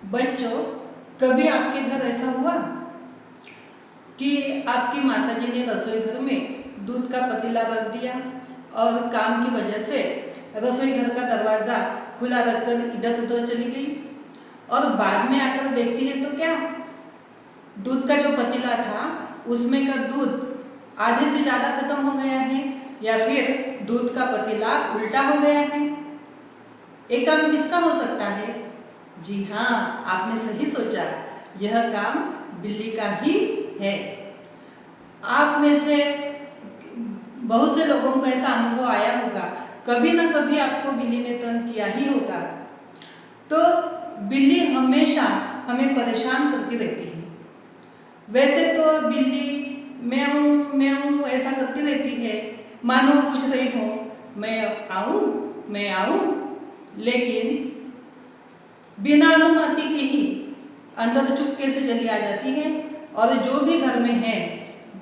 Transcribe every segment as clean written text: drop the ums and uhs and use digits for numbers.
बच्चों, कभी आपके घर ऐसा हुआ कि आपकी माताजी ने रसोई घर में दूध का पतीला रख दिया और काम की वजह से रसोई घर का दरवाज़ा खुला रखकर इधर उधर चली गई और बाद में आकर देखती है तो क्या, दूध का जो पतीला था उसमें का दूध आधे से ज़्यादा खत्म हो गया है या फिर दूध का पतीला उल्टा हो गया है। एक काम किसका हो सकता है? जी हाँ, आपने सही सोचा, यह काम बिल्ली का ही है। आप में से बहुत से लोगों को ऐसा अनुभव आया होगा, कभी ना कभी आपको बिल्ली ने तंग किया ही होगा। तो बिल्ली हमेशा हमें परेशान करती रहती है। वैसे तो बिल्ली म्याऊं म्याऊं ऐसा करती रहती है, मानो पूछ रही हो मैं आऊं, लेकिन बिना अनुमति के ही अंदर चुपके से चली आ जाती है और जो भी घर में है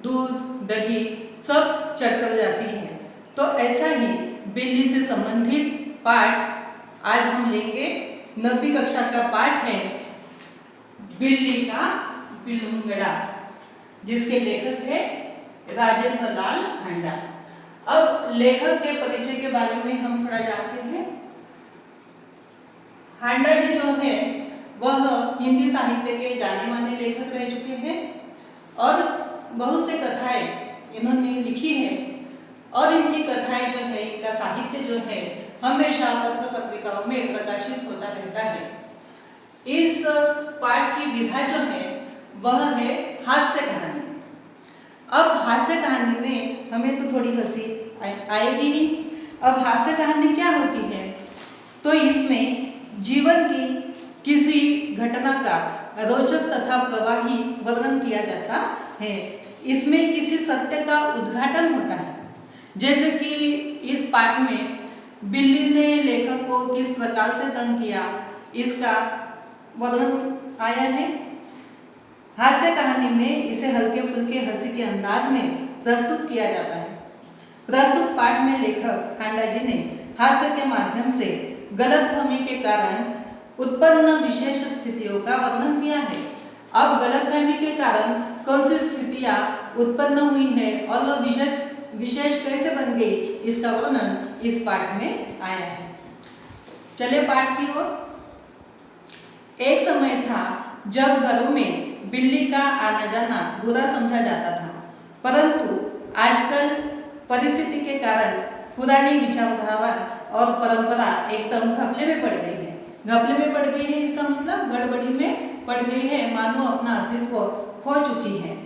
दूध दही सब चढ़कर जाती है। तो ऐसा ही बिल्ली से संबंधित पाठ आज हम लेंगे। 9वीं कक्षा का पाठ है बिल्ली का बिलुंगड़ा, जिसके लेखक है राजेंद्र लाल हांडा। अब लेखक के परिचय के बारे में हम थोड़ा जानते हैं। हांडा जी जो है वह हिंदी साहित्य के जाने माने लेखक रह चुके हैं और बहुत से कथाएं इन्होंने लिखी है और इनकी कथाएं जो है, इनका साहित्य जो है हमेशा पत्र पत्रिकाओं में प्रकाशित होता रहता है। इस पाठ की विधा जो है वह है हास्य कहानी। अब हास्य कहानी में हमें तो थोड़ी हंसी आएगी ही। अब हास्य कहानी क्या होती है? तो इसमें जीवन की किसी घटना का रोचक तथा प्रवाही वर्णन किया जाता है। इसमें किसी सत्य का उद्घाटन होता है। जैसे कि इस पाठ में बिल्ली ने लेखक को किस प्रकार से तंग किया, इसका वर्णन आया है। हास्य कहानी में इसे हल्के फुल्के हंसी के अंदाज में प्रस्तुत किया जाता है। प्रस्तुत पाठ में लेखक हांडा जी ने हास्य के माध्यम से गलतफहमी के कारण उत्पन्न विशेष स्थितियों का वर्णन किया है। अब गलतफहमी के कारण कौन सी स्थितियाँ उत्पन्न हुई है और वह विशेष कैसे बन गई, इसका वर्णन इस पाठ में आया है। चले पाठ की ओर। एक समय था जब घरों में बिल्ली का आना जाना बुरा समझा जाता था, परंतु आजकल परिस्थिति के कारण पुरानी विचारधारा और परंपरा एकदम घपले में पड़ गई है। घपले में पड़ गई है इसका मतलब गड़बड़ी में पड़ गई है, मानो अपना अस्तित्व खो चुकी है।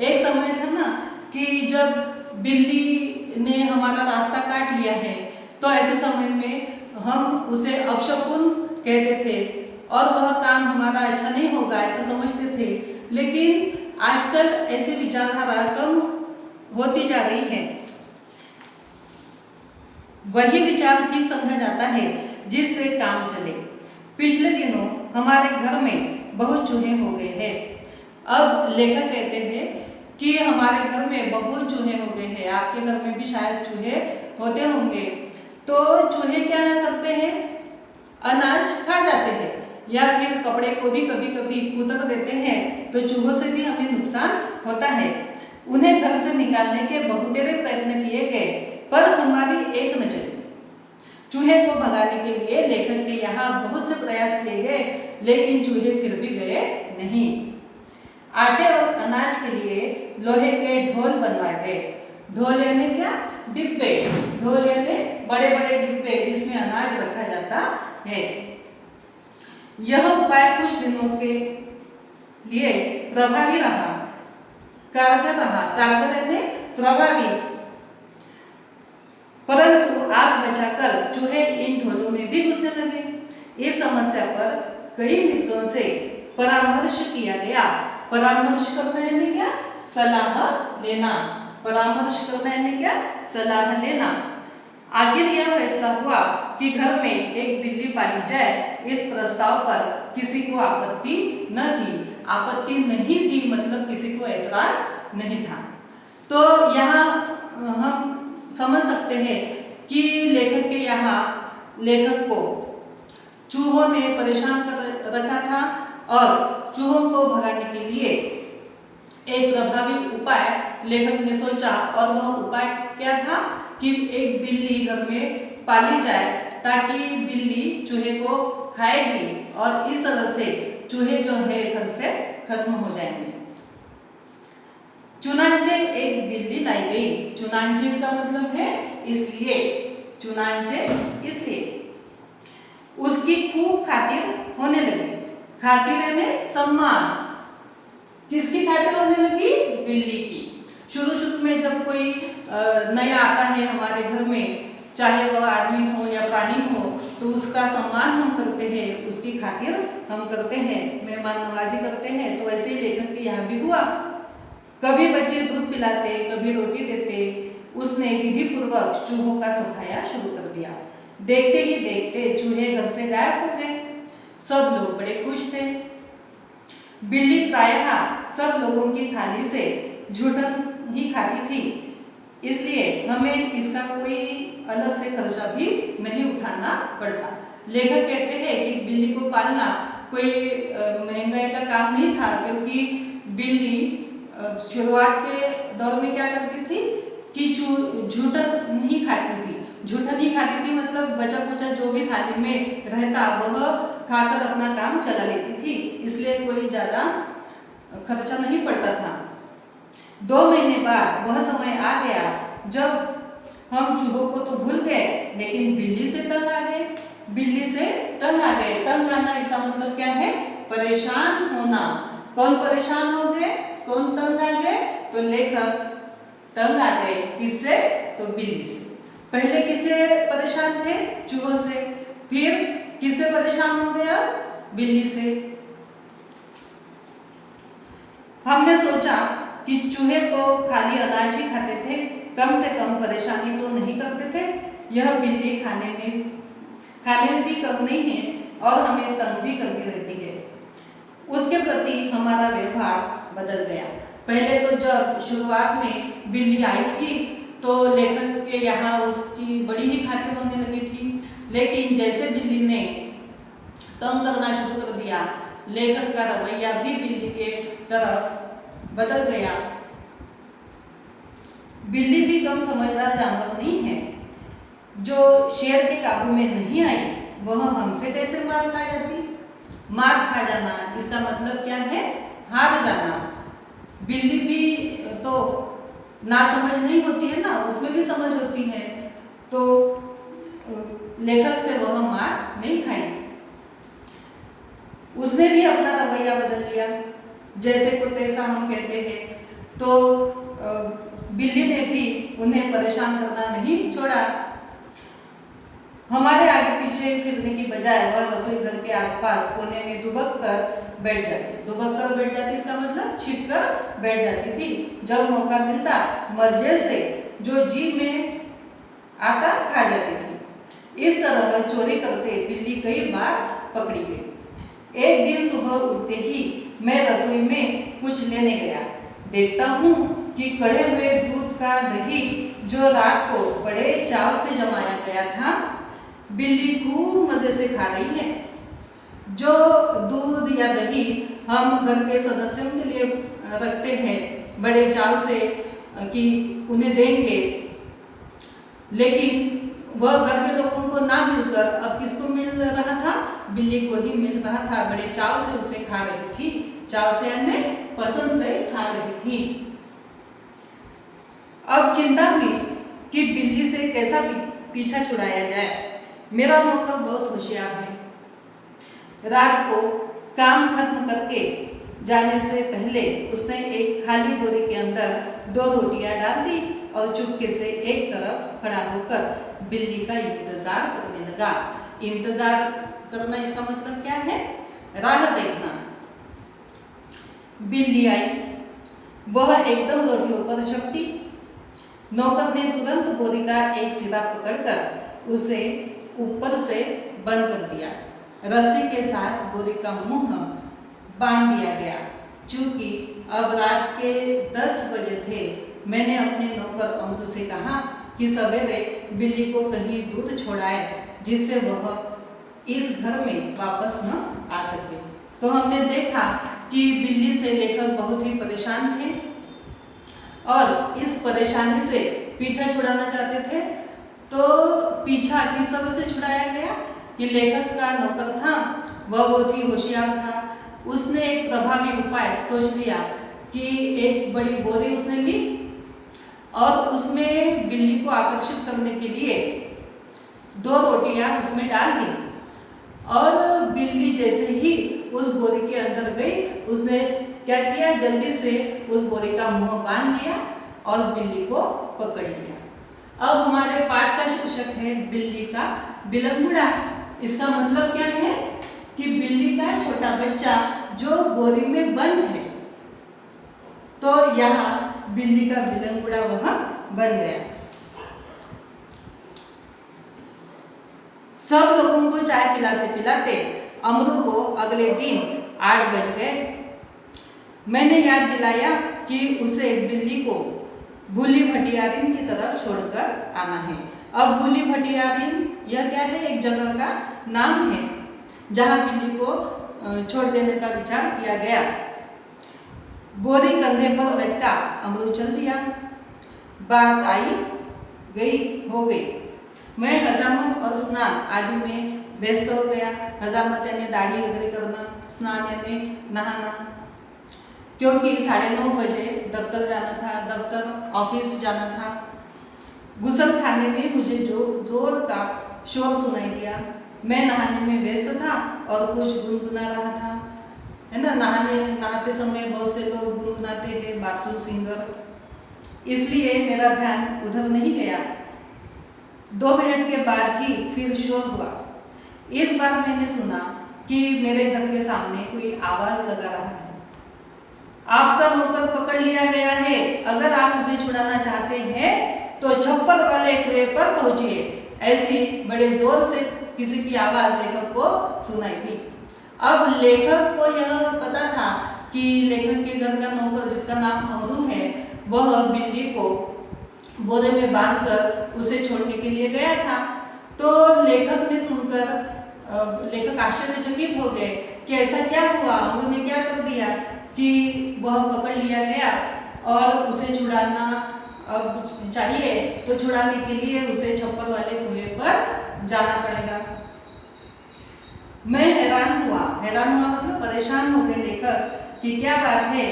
एक समय था ना कि जब बिल्ली ने हमारा रास्ता काट लिया है तो ऐसे समय में हम उसे अपशकुन कहते थे और वह काम हमारा अच्छा नहीं होगा ऐसा समझते थे। लेकिन आजकल ऐसे विचारधारा कम होती जा रही है। वही विचार ठीक समझा जाता है जिससे काम चले। पिछले दिनों हमारे घर में बहुत चूहे हो गए हैं। अब लेखक कहते हैं कि हमारे घर में बहुत चूहे हो गए हैं, आपके घर में भी शायद चूहे होते होंगे। तो चूहे क्या करते हैं? अनाज खा जाते हैं या फिर कपड़े को भी कभी कभी कुतर देते हैं, तो चूहों से भी हमें नुकसान होता है। उन्हें घर से निकालने के बहुतेरे प्रयत्न किए गए, पर हमारी एक न चली। चूहे को भगाने के लिए लेखक के यहाँ बहुत से प्रयास किए गए, लेकिन चूहे फिर भी गए नहीं। आटे और अनाज के लिए लोहे के ढोल बनवाए गए। ढोल यानी क्या? डिब्बे। ढोल यानी बड़े बड़े डिब्बे जिसमें अनाज रखा जाता है। यह उपाय कुछ दिनों के लिए प्रभावी रहा, कारगर रहा। कारगर यानी प्रभावी, परंतु आग बचाकर चूहे इन ढोलों में भी घुसने लगे। इस समस्या पर कई मित्रों से परामर्श किया गया। परामर्श करना यानी क्या? सलाह लेना। परामर्श करना यानी क्या? सलाह लेना। आखिर यह फैसला हुआ कि घर में एक बिल्ली पाली जाए। इस प्रस्ताव पर किसी को आपत्ति न थी। आपत्ति नहीं थी मतलब किसी को ऐतराज नहीं था। तो यहाँ हम समझ सकते हैं कि लेखक के यहाँ लेखक को चूहों ने परेशान कर रखा था और चूहों को भगाने के लिए एक प्रभावी उपाय लेखक ने सोचा, और वह उपाय क्या था कि एक बिल्ली घर में पाली जाए ताकि बिल्ली चूहे को खाएगी और इस तरह से चूहे जो है घर से खत्म हो जाएंगे। चुनांचे एक बिल्ली लाई गई। चुनांचे इसका मतलब है इसलिए, चुनांचे इसलिए उसकी खूब खातिर होने लगी। खातिर में सम्मान, किसकी खातिर होने लगी? बिल्ली की। शुरू शुरू में जब कोई नया आता है हमारे घर में, चाहे वह आदमी हो या प्राणी हो, तो उसका सम्मान हम करते हैं, उसकी खातिर हम करते हैं, मेहमान नवाजी करते हैं। तो वैसे ही लेखक के यहाँ भी हुआ। कभी बच्चे दूध पिलाते, कभी रोटी देते। उसने विधि पूर्वक चूहों का सफाया शुरू कर दिया। देखते ही देखते चूहे घर से गायब हो गए। सब लोग बड़े खुश थे। बिल्ली प्रायः सब लोगों की थाली से झूठन ही खाती थी, इसलिए हमें इसका कोई अलग से खर्चा भी नहीं उठाना पड़ता। लेखक कहते हैं कि बिल्ली को पालना कोई महंगाई का काम नहीं था, क्योंकि बिल्ली शुरुआत के दौर में क्या करती थी कि झूठन ही खाती थी। झूठन ही खाती थी मतलब बचा कुचा जो भी थाली में रहता वह खाकर अपना काम चला लेती थी, इसलिए कोई ज़्यादा खर्चा नहीं पड़ता था। 2 महीने बाद वह समय आ गया जब हम चूहों को तो भूल गए, लेकिन बिल्ली से तंग आ गए। बिल्ली से तंग आ गए। तंग आना इसका मतलब क्या है? परेशान होना। कौन परेशान हो गए? कौन तंग आ गए? तो लेखक तंग आ गए। किससे? तो बिल्ली से। पहले किससे परेशान थे? चूहों से। फिर किससे परेशान हो गया? बिल्ली से। हमने सोचा कि चूहे तो खाली अनाज ही खाते थे, कम से कम परेशानी तो नहीं करते थे। यह बिल्ली खाने में भी कम नहीं है और हमें तंग भी करती रहती है। उसके प्रति हमारा व्यवहार बदल गया। पहले तो जब शुरुआत में बिल्ली आई थी तो लेखक के यहाँ उसकी बड़ी ही खातिर होने लगी थी, लेकिन जैसे बिल्ली ने तंग करना शुरू कर दिया, लेखक का रवैया भी बिल्ली के तरफ बदल गया। बिल्ली भी कम समझदार जानवर नहीं है। जो शेर के काबू में नहीं आई वह हमसे कैसे मार खा जाती? मार खा जाना इसका मतलब क्या है? हार जाना। बिल्ली भी तो ना समझ नहीं होती है ना, उसमें भी समझ होती है, तो लेखक से वह मार नहीं खाई। उसने भी अपना रवैया बदल लिया। जैसे को तैसा हम कहते हैं, तो बिल्ली ने भी उन्हें परेशान करना नहीं छोड़ा। हमारे आगे पीछे फिरने की बजाय वह रसोई घर के आसपास कोने में दुबक कर बैठ जाती इसका मतलब छिप कर बैठ जाती थी। जब मौका मिलता मजे से जो जीभ में आता खा जाती थी। इस तरह चोरी करते बिल्ली कई बार पकड़ी गई। एक दिन सुबह उठते ही मैं रसोई में कुछ लेने गया। देखता हूँ कि कड़े हुए दूध का दही जो रात को बड़े चाव से जमाया गया था, बिल्ली खूब मजे से खा रही है। जो दूध या दही हम घर के सदस्यों के लिए रखते हैं बड़े चाव से कि उन्हें देंगे, लेकिन वह घर के लोगों को ना मिलकर अब किसको मिल रहा था? बिल्ली को ही मिल रहा था। बड़े चाव से उसे खा रही थी। चाव से यानी पसंद से खा रही थी। अब चिंता हुई कि बिल्ली से कैसा पीछा छुड़ाया जाए। मेरा नौकर बहुत होशियार है। रात को काम खत्म करके जाने से पहले उसने एक खाली बोरी के अंदर 2 रोटियां डाल दी और चुपके से एक तरफ खड़ा होकर बिल्ली का इंतजार करने लगा। इंतजार करना इसका मतलब क्या है? राह देखना। बिल्ली आई, वह एकदम रोटियों पर झपटी। नौकर ने तुरंत बोरी का एक सिरा पकड़कर उसे ऊपर से बंद कर दिया। रस्सी के साथ बोरी का मुंह बांध दिया गया। चूंकि अब रात के 10 बजे थे, मैंने अपने नौकर अमृत से कहा कि सवेरे बिल्ली को कहीं दूध छोड़ाए जिससे वह इस घर में वापस न आ सके। तो हमने देखा कि बिल्ली से लेखक बहुत ही परेशान थे और इस परेशानी से पीछा छुड़ाना चाहते थे। तो पीछा किस तरह से छुड़ाया गया कि लेखक का नौकर था, वह बहुत ही होशियार था। उसने एक प्रभावी उपाय सोच लिया कि एक बड़ी बोरी उसने ली और उसमें बिल्ली को आकर्षित करने के लिए 2 रोटियां उसमें डाल दी और बिल्ली जैसे ही उस बोरी के अंदर गई, उसने क्या किया, जल्दी से उस बोरी का मुंह बांध लिया और बिल्ली को पकड़ लिया। अब हमारे पाठ का शीर्षक है बिल्ली का बिलंगुड़ा। इसका मतलब क्या है कि बिल्ली का छोटा बच्चा जो बोरी में बंद है, तो यहाँ बिल्ली का बिलंगुड़ा वह बन गया। सब लोगों को चाय पिलाते पिलाते अमरू को अगले दिन 8 बज गए। मैंने याद दिलाया कि उसे बिल्ली को भूली भटियारिन की तरफ छोड़कर आना है। अब भूली भटियारिन यह क्या है, एक जगह का नाम है जहाँ बिल्ली को छोड़ देने का विचार किया गया। बोरी कंधे पर लटका अमरू चल दिया। बात आई गई हो गई। मैं हजामत और स्नान आदि में व्यस्त हो गया। हजामत यानी दाढ़ी वगैरह करना, स्नान यानी नहाना, क्योंकि 9:30 बजे दफ्तर जाना था, दफ्तर ऑफिस जाना था। गुसल खाने में मुझे जोर का शोर सुनाई दिया। मैं नहाने में व्यस्त था और कुछ गुनगुना रहा था, है ना। नहाते समय बहुत से लोग गुनगुनाते हैं, बाथरूम सिंगर, इसलिए मेरा ध्यान उधर नहीं गया। 2 मिनट के बाद ही फिर शोर हुआ। इस बार मैंने सुना कि मेरे घर के सामने कोई आवाज लगा रहा है, आपका नौकर पकड़ लिया गया है, अगर आप उसे छुड़ाना चाहते हैं तो छप्पर वाले कुएं पर पहुंचिए। ऐसी बड़े जोर से किसी की आवाज लेखक को सुनाई दी। अब लेखक को यह पता था कि लेखक के घर का नौकर जिसका नाम अमरू है, वह बिल्ली को बोरे में बांधकर उसे छोड़ने के लिए गया था। तो लेखक ने सुनकर लेखक आश्चर्यचकित हो गए कि ऐसा क्या हुआ, अमरू ने क्या कर दिया कि वह पकड़ लिया गया और उसे छुड़ाना अब चाहिए, तो छुड़ाने के लिए उसे छप्पर वाले कुएं पर जाना पड़ेगा। मैं हैरान हुआ मतलब परेशान हो गए लेखक कि क्या बात है।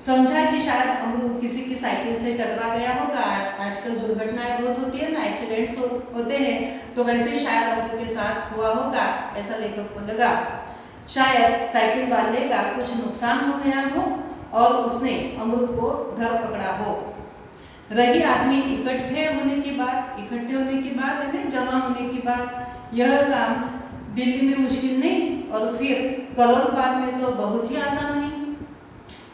समझा कि शायद अमरू किसी की साइकिल से टकरा गया होगा। आजकल दुर्घटनाएं बहुत होती है ना, एक्सीडेंट्स होते हैं, तो वैसे ही शायद अमरू के साथ हुआ होगा, ऐसा लेखक को लगा। शायद साइकिल वाले का कुछ नुकसान हो गया हो और उसने अमरू को धर पकड़ा हो। रही आदमी इकट्ठे होने के बाद यानी जमा होने के बाद यह काम दिल्ली में मुश्किल नहीं, और फिर करोल बाग में तो बहुत ही आसान नहीं,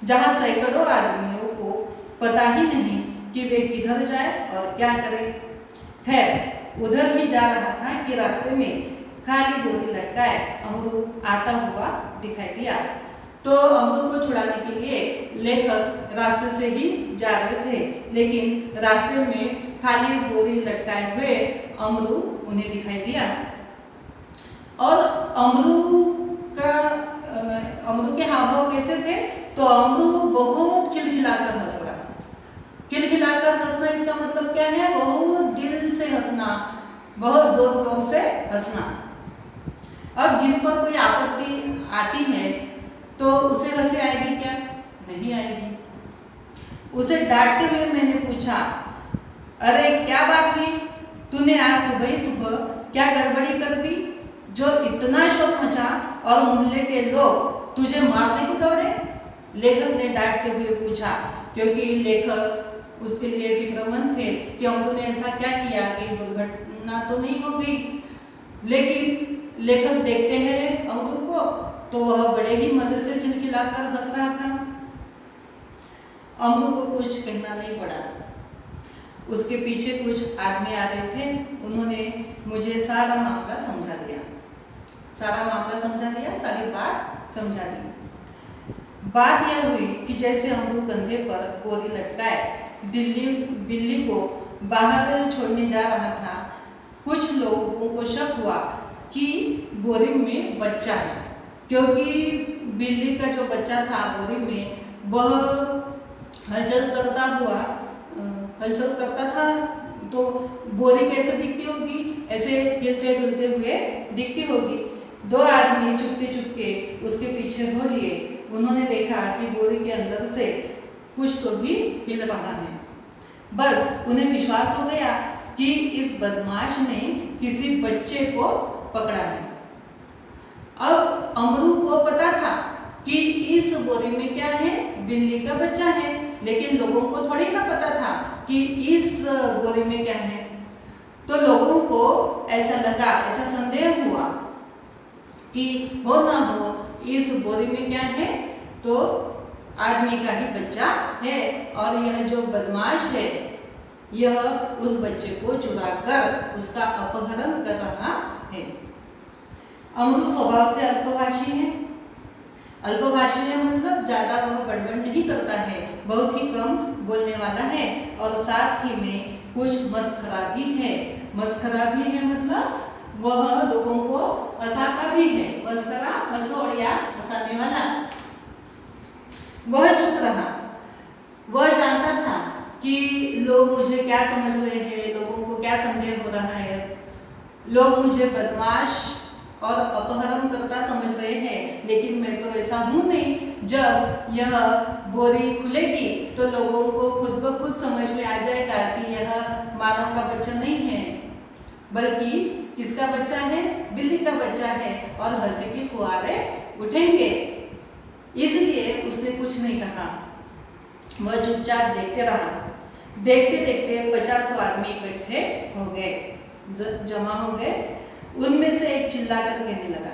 जहाँ सैकड़ों आदमियों को पता ही नहीं कि वे किधर जाए और क्या करें। खैर उधर ही जा रहा था कि रास्ते में खाली बोरी लटकाए अमरू आता हुआ दिखाई दिया। तो अमरू को छुड़ाने के लिए लेखक रास्ते से ही जा रहे थे, लेकिन रास्ते में खाली बोरी लटकाए हुए अमरू उन्हें दिखाई दिया। और अमरू के हाव-भाव कैसे थे, तो अमरू बहुत खिलखिलाकर हंस रहा था। खिलखिलाकर हंसना इसका मतलब क्या है, बहुत दिल से हंसना, बहुत जोर जोर से हंसना। अब जिस पर कोई आपत्ति आती है तो उसे हंसी आएगी क्या? नहीं आएगी। उसे डांटते हुए मैंने पूछा, अरे क्या बात हुई, तूने आज सुबह ही सुबह क्या गड़बड़ी कर दी जो इतना शोर मचा और मोहल्ले के लोग तुझे मारने को दौड़े? लेखक ने डांटते हुए पूछा, क्योंकि लेखक उसके लिए फिक्रमंद थे कि अमरू ने ऐसा क्या किया कि दुर्घटना तो नहीं हो गई। लेकिन लेखक देखते हैं अमरू को तो वह बड़े ही मजे से खिलखिलाकर हंस रहा था। अमरू को कुछ कहना नहीं पड़ा। उसके पीछे कुछ आदमी आ रहे थे, उन्होंने मुझे सारा मामला समझा दिया, सारी बात समझा दी। बात यह हुई कि जैसे अमरू कंधे पर बोरी लटकाए बिल्ली को बाहर छोड़ने जा रहा था, कुछ लोगों को शक हुआ कि बोरी में बच्चा है, क्योंकि बिल्ली का जो बच्चा था बोरी में, वह हलचल करता हुआ हलचल करता था। तो बोरी कैसे दिखती होगी? ऐसे हिलते डुलते हुए दिखती होगी। दो आदमी चुपके चुपके उसके पीछे हो लिए। उन्होंने देखा कि बोरी के अंदर से कुछ तो भी हिल रहा है। बस उन्हें विश्वास हो गया कि इस बदमाश ने किसी बच्चे को पकड़ा है। अब अमरू को पता था कि इस बोरी में क्या है? बिल्ली का बच्चा है, लेकिन लोगों को थोड़ी ना पता था कि इस बोरी में क्या है। तो लोगों को ऐसा लगा, ऐसा संदेह हुआ कि हो ना हो इस बोरी में क्या है, तो आदमी का ही बच्चा है और यह जो बदमाश है यह उस बच्चे को चुरा कर उसका अपहरण कर रहा है। अमरू स्वभाव से अल्पभाषी है। अल्पभाषी है मतलब ज़्यादा वह बड़बड़ नहीं करता है, बहुत ही कम बोलने वाला है और साथ ही में कुछ मस्खरा भी है। मस्खरा भी है मतलब वह लोगों को हंसाता भी है। मस्खरा हंसोड़िया हंसाने वाला। वह चुप रहा। वह जानता था कि लोग मुझे क्या समझ रहे हैं, लोगों को क्या संदेह हो रहा है। लोग मुझे बदमाश और अपहरण करता समझ रहे हैं, लेकिन मैं तो ऐसा हूँ नहीं। जब यह बोरी खुलेगी तो लोगों को खुद ब खुद समझ में आ जाएगा कि यह मानव का बच्चा नहीं है, बल्कि किसका बच्चा है? बिल्ली का बच्चा है और हंसी की फुहारे उठेंगे। इसलिए उसने कुछ नहीं कहा। वह चुपचाप देखते रहा। देखते देखते 50 आदमी इकट्ठे हो गए, जमा हो गए। उनमें से एक चिल्ला कर कहने लगा,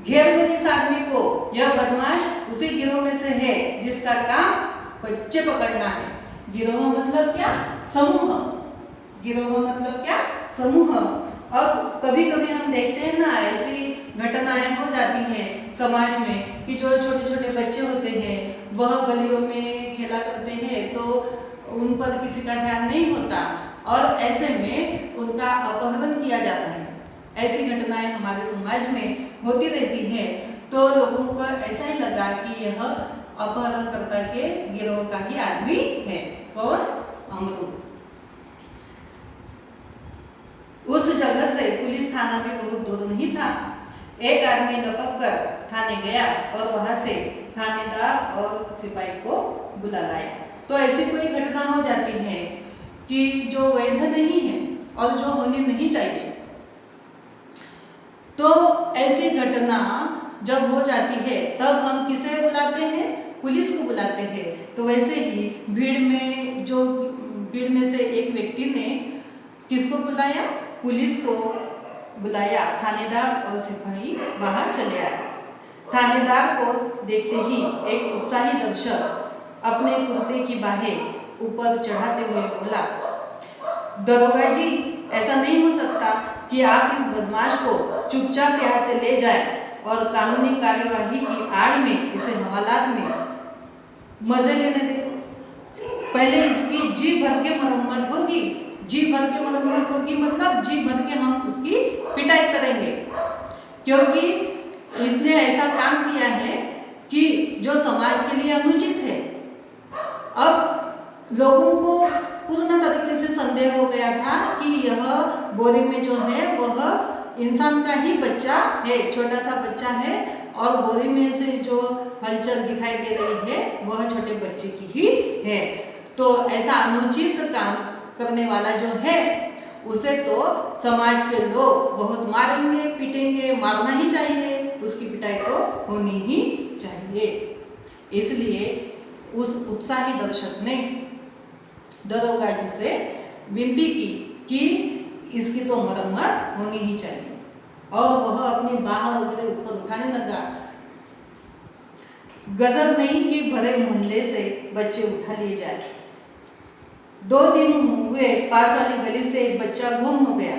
घेर लो इस आदमी को, यह बदमाश उसी गिरोह में से है जिसका काम बच्चे पकड़ना है। गिरोह मतलब क्या? समूह। गिरोह मतलब क्या? समूह। अब कभी कभी हम देखते हैं ना, ऐसी घटनाएं हो जाती हैं समाज में कि जो छोटे छोटे बच्चे होते हैं वह गलियों में खेला करते हैं, तो उन पर किसी का ध्यान नहीं होता और ऐसे में उनका अपहरण किया जाता है। ऐसी घटनाएं हमारे समाज में होती रहती हैं। तो लोगों को ऐसा ही लगा कि यह अपहरणकर्ता के गिरोह का ही आदमी है। कौन? अमरू। उस जगह से पुलिस थाना भी बहुत दूर नहीं था। एक आदमी लपक कर थाने गया और वहां से थानेदार और सिपाही को बुला लाया। तो ऐसी कोई घटना हो जाती है कि जो वैध नहीं है और जो होनी नहीं चाहिए, तो ऐसी घटना जब हो जाती है तब हम किसे बुलाते हैं? पुलिस को बुलाते हैं। तो वैसे ही भीड़ में से एक व्यक्ति ने किसको बुलाया? पुलिस को बुलाया। थानेदार और सिपाही बाहर चले आए। थानेदार को देखते ही एक उत्साही दर्शक अपने कुर्ते की बाहें ऊपर चढ़ाते हुए बोला, दरोगा जी, ऐसा नहीं हो सकता कि आप इस बदमाश को चुपचाप यहाँ से ले जाए और कानूनी कार्यवाही की आड़ में इसे हवालात में मजे लेने दें। पहले इसकी जी भर के मरम्मत होगी। जी भर के मरम्मत होगी मतलब जी भर के हम उसकी पिटाई करेंगे, क्योंकि इसने ऐसा काम किया है कि जो समाज के लिए अनुचित है। अब लोगों को पूर्ण तरीके से संदेह हो गया था कि यह बोरी में जो है वह इंसान का ही बच्चा है, छोटा सा बच्चा है, और बोरी में से जो हलचल दिखाई दे रही है वह छोटे बच्चे की ही है। तो ऐसा अनुचित काम करने वाला जो है उसे तो समाज के लोग बहुत मारेंगे, पीटेंगे। मारना ही चाहिए, उसकी पिटाई तो होनी ही चाहिए। इसलिए उस उत्साही दर्शक ने दरोगा जी से विनती की कि इसकी तो मरम्मत होनी ही चाहिए, और वह अपनी बाह वगैरह ऊपर उठाने लगा। गजब नहीं कि भरे मोहल्ले से बच्चे उठा लिए जाए। 2 दिन हुए पास वाली गली से एक बच्चा गुम हो गया।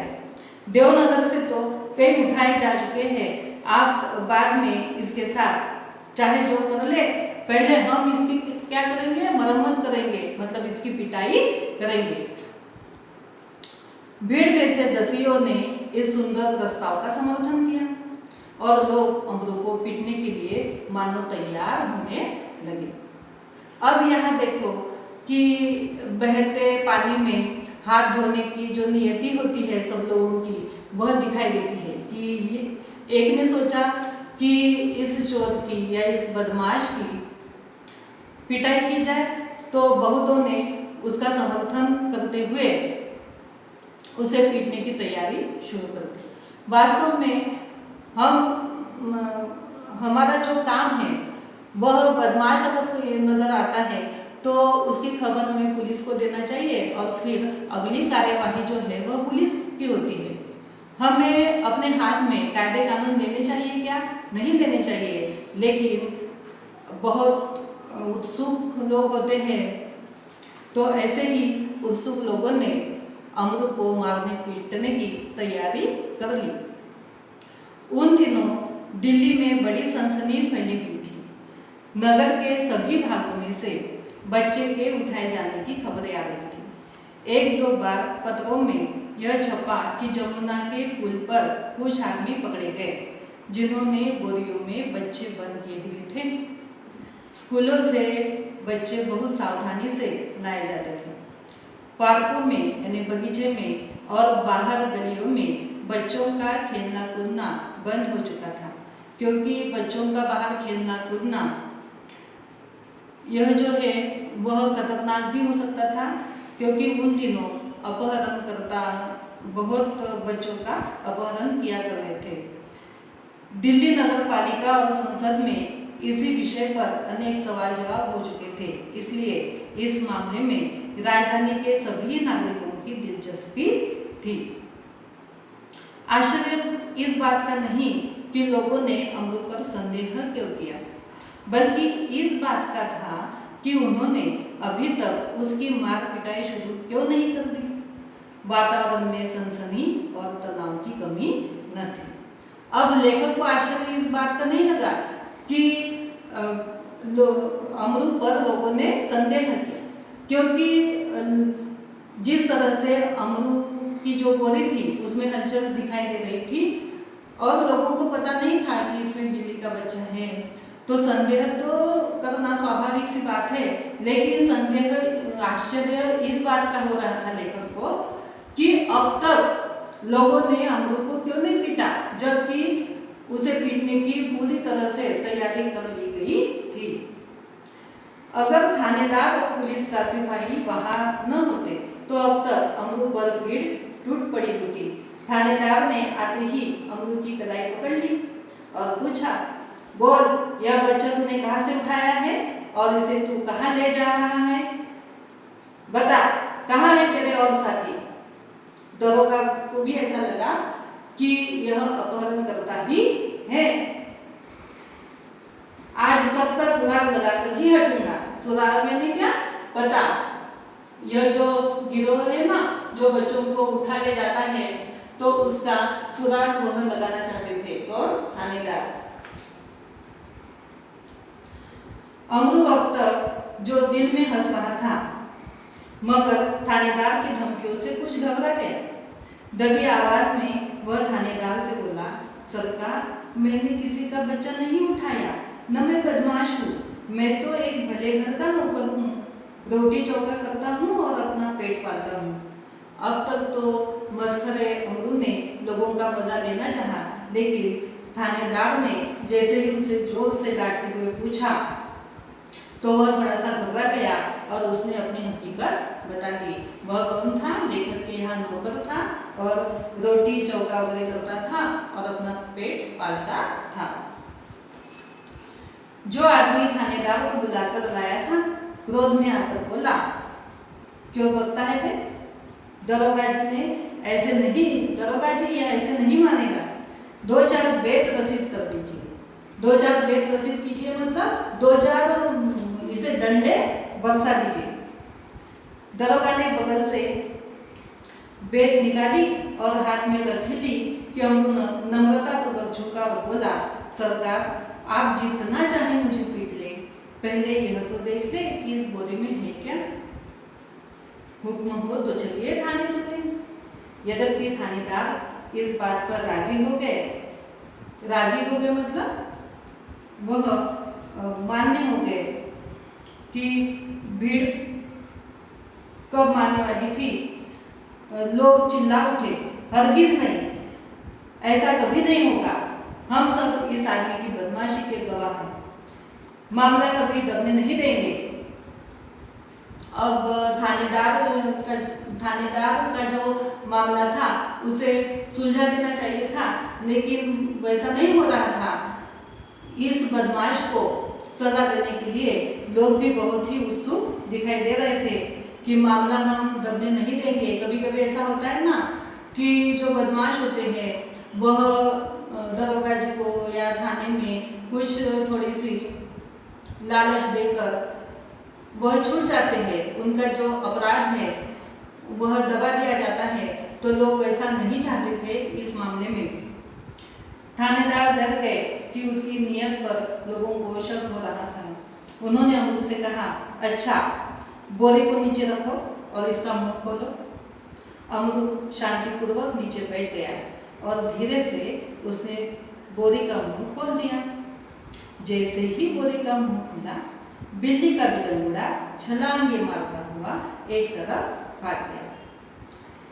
देवनगर से तो कई उठाए जा चुके हैं। आप बाद में इसके साथ चाहे जो कर ले, पहले हम इसकी क्या करेंगे? मरम्मत करेंगे, मतलब इसकी पिटाई करेंगे। भीड़ में से दसियों ने इस सुंदर प्रस्ताव का समर्थन किया। और लोग अमरू को पीटने के लिए मानो तैयार होने लगे। अब यहाँ देखो कि बहते पानी में हाथ धोने की जो नियति होती है सब लोगों की, वह दिखाई देती है कि एक ने सोचा कि इस चोर की या इस बदमाश की पिटाई की जाए, तो बहुतों ने उसका समर्थन करते हुए उसे पीटने की तैयारी शुरू कर दी। वास्तव में हमारा जो काम है, वह बदमाश अगर कोई नजर आता है तो उसकी खबर हमें पुलिस को देना चाहिए और फिर अगली कार्यवाही जो है वह पुलिस की होती है। हमें अपने हाथ में कायदे कानून लेने चाहिए क्या? नहीं लेने चाहिए, लेकिन बहुत उत्सुक लोग होते हैं, तो ऐसे ही उत्सुक लोगों ने अमरू को मारने पीटने की तैयारी कर ली। उन दिनों दिल्ली में बड़ी सनसनी फैली हुई थी। नगर के सभी भागों में से बच्चे के उठाए जाने की खबरें आ रही थी। एक दो बार पत्रों में यह छपा कि जमुना के पुल पर कुछ आदमी पकड़े गए जिन्होंने बोरियों में बच्चे बंद किए हुए थे। स्कूलों से बच्चे बहुत सावधानी से लाए जाते थे। पार्कों में यानी बगीचे में और बाहर गलियों में बच्चों का खेलना कूदना बंद हो चुका था, क्योंकि बच्चों का बाहर खेलना कूदना यह जो है वह खतरनाक भी हो सकता था, क्योंकि उन दिनों अपहरणकर्ता बहुत बच्चों का अपहरण किया कर रहे थे। दिल्ली नगर पालिका और संसद में इसी विषय पर अनेक सवाल जवाब हो चुके थे, इसलिए इस मामले में राजधानी के सभी नागरिकों की दिलचस्पी थी। आश्चर्य इस बात का नहीं कि लोगों ने अमरू पर संदेह क्यों किया, बल्कि इस बात का था कि उन्होंने अभी तक उसकी मार पिटाई शुरू क्यों नहीं कर दी। वातावरण में सनसनी और तनाव की कमी न थी। अब लेखक को आश्चर्य इस बात का नहीं लगा कि अमरू पर लोगों ने संदेह किया, क्योंकि जिस तरह से अमरू की जो बोरी थी उसमें हलचल दिखाई दे रही थी और लोगों को पता नहीं था कि इसमें बिल्ली का बच्चा है, तो संदेह तो करना स्वाभाविक सी बात है। लेकिन संदेह आश्चर्य इस बात का हो रहा था लेखक को कि अब तक लोगों ने अमरू को क्यों नहीं पीटा, जबकि उसे पीटने की पूरी तरह से तैयारी कर ली गई थी। अगर थानेदार और पुलिस का सिपाही वहां न होते तो अब तक अमरू पर भीड़ टूट पड़ी होती। थानेदार ने आते ही अमरू की कलाई पकड़ ली और पूछा, बोल, यह बच्चा तूने कहाँ से उठाया है और इसे तू कहाँ ले जा रहा है? बता, कहाँ है तेरे और साथी? दरोगा को भी ऐसा लगा कि यह अपहरणकर्ता ही है। आज सबका सुराग लगाकर ही हटूंगा। सुराग यानी क्या? पता। यह जो गिरोह है ना, जो बच्चों को उठा ले जाता है, तो उसका सुराग वह लगाना चाहते थे। और थानेदार अमरू अब तक जो दिल में हंस रहा था, मगर थानेदार की धमकियों से कुछ घबरा गया। दबी आवाज में वह थानेदार से बोला, सरकार, मैंने किसी का बच्चा नहीं उठाया, न मैं बदमाश हूँ। मैं तो एक भले घर का नौकर हूँ, रोटी चौका करता हूँ और अपना पेट पालता हूँ। अब तक तो मस्खरे अमरू ने लोगों का मजा लेना चाहा, लेकिन थानेदार ने जैसे ही उसे जोर से डांटते हुए पूछा तो वह थोड़ा सा घबरा गया और उसने अपनी हकीकत बता दी। वह कौन था? लेखक के यहाँ नौकर था और रोटी चौका वगैरह करता था और अपना पेट पालता था। जो आदमी थानेदार को बुलाकर लाया था क्रोध में आकर बोला, क्यों बकता है बे? दरोगा जी ने ऐसे नहीं, दरोगा जी यह ऐसे नहीं मानेगा। 2-4 बेत रसीद कर दीजिए। 2-4 बेत रसीद कीजिए मतलब 2-4 इसे डंडे बरसा दीजिए। दरोगा ने बगल से बेत निकाली और हाथ में रख ली कि अमरू नम्रता पूर्वक झुका और बोला, सरकार, आप जितना चाहे मुझे पीट ले, पहले यह तो देख ले कि इस बोरी में है क्या। हुक्म हो तो चलिए थाने चले। यद्यपि थानेदार इस बात पर राजी हो गए, राजी हो गए, मतलब वह मान्य हो गए कि भीड़ कब मारने वाली थी। लोग चिल्ला उठे, हरगिज नहीं, ऐसा कभी नहीं होगा, हम सब इस आदमी की बदमाशी के गवाह हैं, मामला कभी दबने नहीं देंगे। अब थानेदार का जो मामला था उसे सुलझा देना चाहिए था, लेकिन वैसा नहीं हो रहा था। इस बदमाश को सजा देने के लिए लोग भी बहुत ही उत्सुक दिखाई दे रहे थे कि मामला हम दबने नहीं देंगे। कभी कभी ऐसा होता है ना कि जो बदमाश होते हैं वह दरोगा जी को या थाने में कुछ थोड़ी सी लालच देकर वह छूट जाते हैं, उनका जो अपराध है वह दबा दिया जाता है। तो लोग वैसा नहीं चाहते थे। इस मामले में थानेदार डर गए कि उसकी नीयत पर लोगों को शक हो रहा था। उन्होंने अमरू से कहा, अच्छा बोरे को नीचे रखो और इसका मुंह खोलो। अमरू शांतिपूर्वक नीचे बैठ गया और धीरे से उसने बोरी का मुंह खोल दिया। जैसे ही बोरी का मुंह खुला, बिल्ली का बिलंगुड़ा छलांगे मारता हुआ एक तरफ भाग गया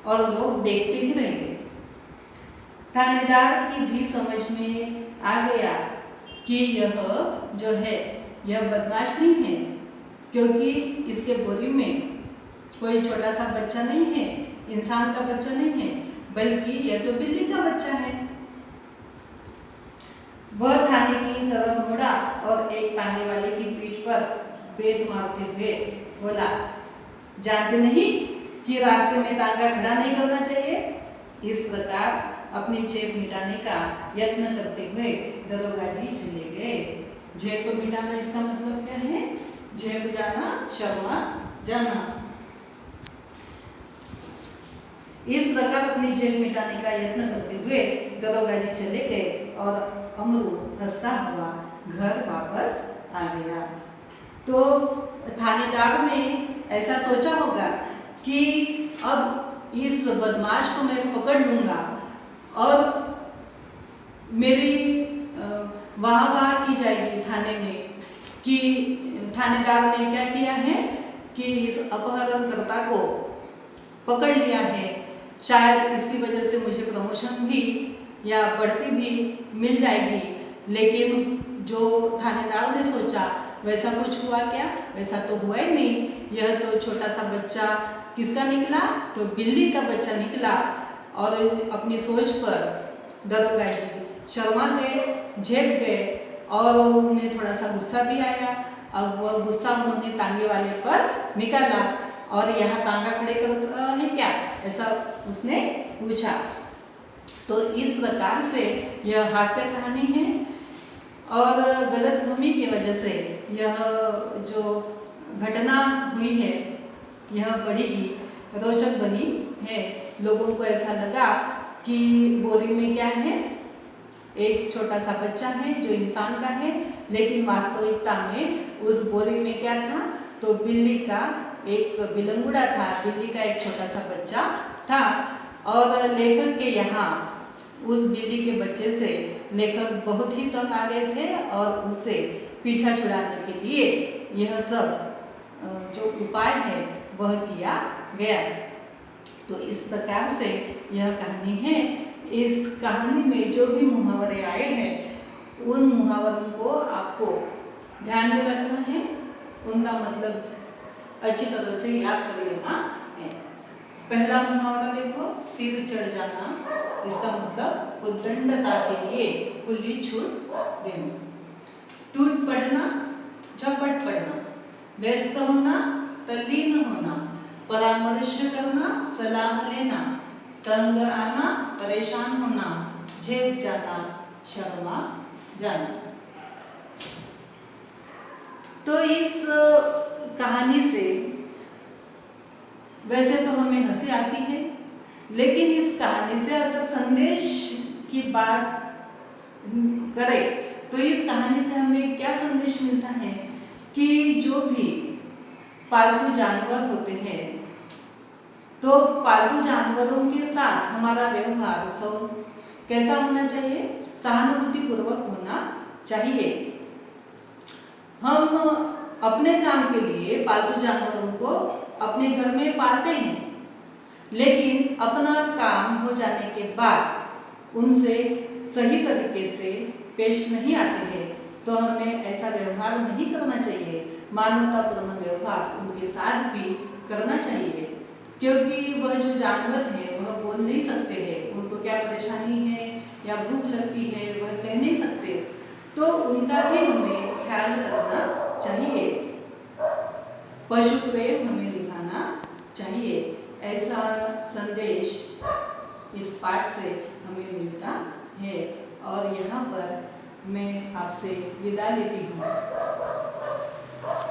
और लोग देखते ही रह गए। थानेदार की भी समझ में आ गया कि यह जो है यह बदमाश नहीं है, क्योंकि इसके बोरी में कोई छोटा सा बच्चा नहीं है, इंसान का बच्चा नहीं है, बल्कि यह तो बिल्ली का बच्चा है। वह थाने की तरफ मुड़ा और एक तांगे वाले की पीठ पर बेत मारते हुए बोला, जानते नहीं कि रास्ते में तांगा खड़ा नहीं करना चाहिए। इस प्रकार अपनी झेप मिटाने का यत्न करते हुए दरोगा जी चले गए। झेप को मिटाना इसका मतलब क्या है? झेप जाना, शर्मा जाना। इस प्रकार अपनी झेप मिटाने का यत्न करते हुए दरोगा जी चले गए और अमरू हंसता हुआ घर वापस आ गया। तो थानेदार ने ऐसा सोचा होगा कि अब इस बदमाश को मैं पकड़ लूँगा और मेरी वाह की जाएगी थाने में कि थानेदार ने क्या किया है कि इस अपहरणकर्ता को पकड़ लिया है। शायद इसकी वजह से मुझे प्रमोशन भी या बढ़ती भी मिल जाएगी। लेकिन जो थानेदार ने सोचा वैसा कुछ हुआ क्या? वैसा तो हुआ ही नहीं। यह तो छोटा सा बच्चा किसका निकला? तो बिल्ली का बच्चा निकला। और अपनी सोच पर दरोगा जी शर्मा गए, झेप गए और उन्हें थोड़ा सा गुस्सा भी आया। अब वह गुस्सा उन्होंने तांगे वाले पर निकाला और यहाँ तांगा खड़े कर है क्या, ऐसा उसने पूछा। तो इस प्रकार से यह हास्य कहानी है और गलतफहमी की वजह से यह जो घटना हुई है यह बड़ी ही रोचक बनी है। लोगों को ऐसा लगा कि बोरी में क्या है, एक छोटा सा बच्चा है जो इंसान का है, लेकिन वास्तविकता में उस बोरी में क्या था? तो बिल्ली का एक बिलंगुड़ा था, बिल्ली का एक छोटा सा बच्चा था। और लेखक के यहाँ उस बिल्ली के बच्चे से लेखक बहुत ही तंग आ गए थे और उससे पीछा छुड़ाने के लिए यह सब जो उपाय है वह किया गया। तो इस प्रकार से यह कहानी है। इस कहानी में जो भी मुहावरे आए हैं उन मुहावरों को आपको ध्यान में रखना है, उनका मतलब अच्छी तरह से याद कर लेना है। पहला मुहावरा देखो, सिर चढ़ जाना। इसका मतलब उद्दंडता के लिए खुली छूट देना। टूट पड़ना, झपट पड़ना, व्यस्त होना, तल्लीन होना, परामर्श करना, सलाह लेना, तंग आना, परेशान होना, झेप जाना, शर्मा जाना। तो इस कहानी से वैसे तो हमें हंसी आती है, लेकिन इस कहानी से अगर संदेश की बात करें तो इस कहानी से हमें क्या संदेश मिलता है कि जो भी पालतू जानवर होते हैं तो पालतू जानवरों के साथ हमारा व्यवहार कैसा होना चाहिए? सहानुभूतिपूर्वक होना चाहिए। हम अपने काम के लिए पालतू जानवरों को अपने घर में पालते हैं, लेकिन अपना काम हो जाने के बाद उनसे सही तरीके से पेश नहीं आते हैं, तो हमें ऐसा व्यवहार नहीं करना चाहिए। मानवतापूर्ण व्यवहार उनके साथ भी करना चाहिए, क्योंकि वह जो जानवर है वह बोल नहीं सकते हैं, उनको क्या परेशानी है या भूख लगती है वह कह नहीं सकते, तो उनका भी हमें ख्याल रखना चाहिए। पशु प्रेम हमें निभाना चाहिए, ऐसा संदेश इस पाठ से हमें मिलता है। और यहाँ पर मैं आपसे विदा लेती हूँ।